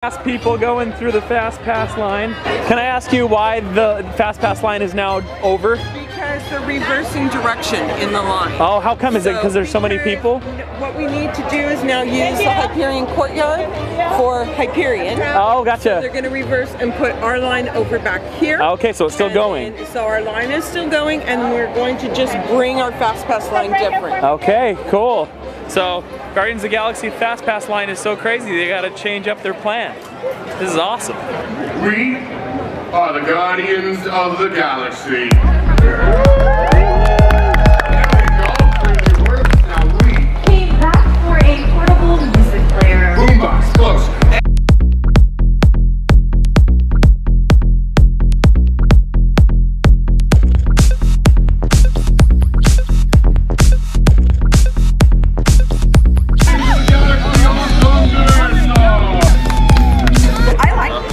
Fast people going through the Fast Pass line. Can I ask you why the Fast Pass line is now over? Because they're reversing direction in the line. Oh, how come? Is it because there's so many people? What we need to do is now use the Hyperion Courtyard for Hyperion. Oh, gotcha. So they're going to reverse and put our line over back here. Okay, so it's still going. So our line is still going, and we're going to just bring our Fast Pass line different. Okay, cool. So Guardians of the Galaxy Fast Pass line is so crazy they got to change up their plan. This is awesome. We are the Guardians of the Galaxy. Came back for a portable music player. Boombox, close.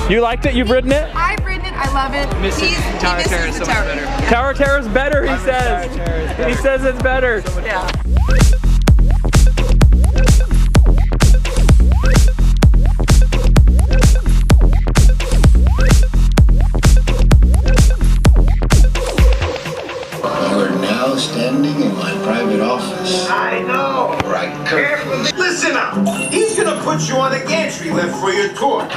You liked it? You've ridden it? I've ridden it. I love it. Tower Terror is so much better. Tower Terror's better, he says. He says it's better. Yeah. You are now standing in my private office. I know. Where I carefully... Listen up. He's gonna put you on a gantry lift for your tour.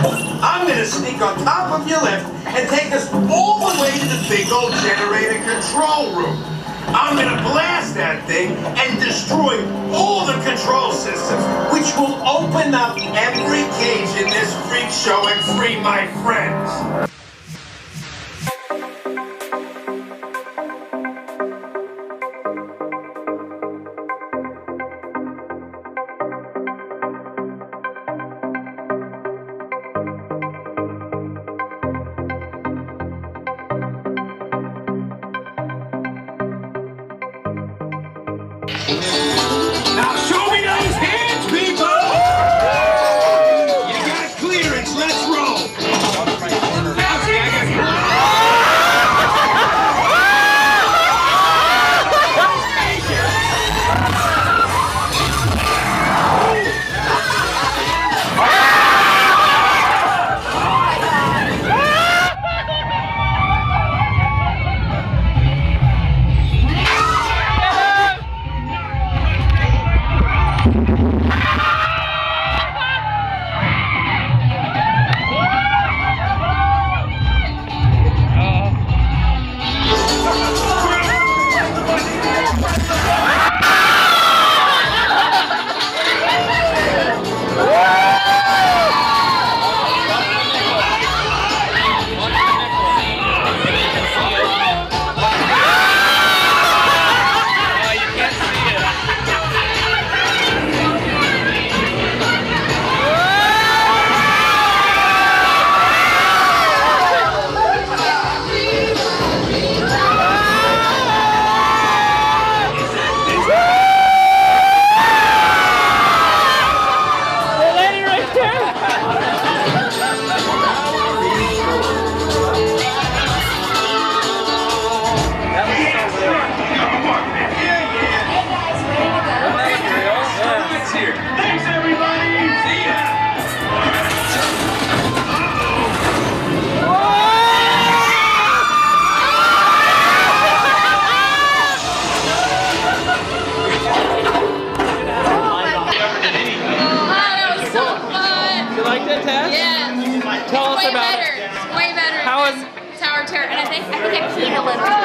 I'm gonna sneak on top of your lift and take us all the way to the big old generator control room. I'm gonna blast that thing and destroy all the control systems, which will open up every cage in this freak show and free my friends. Now show me those hands, people! You got clearance, let's roll! Okay, I got Thanks, everybody! See ya! You liked it, Tess? Yes. Tell us Way about better. it. Way better. How is Tower Terror? And I think I peed a little.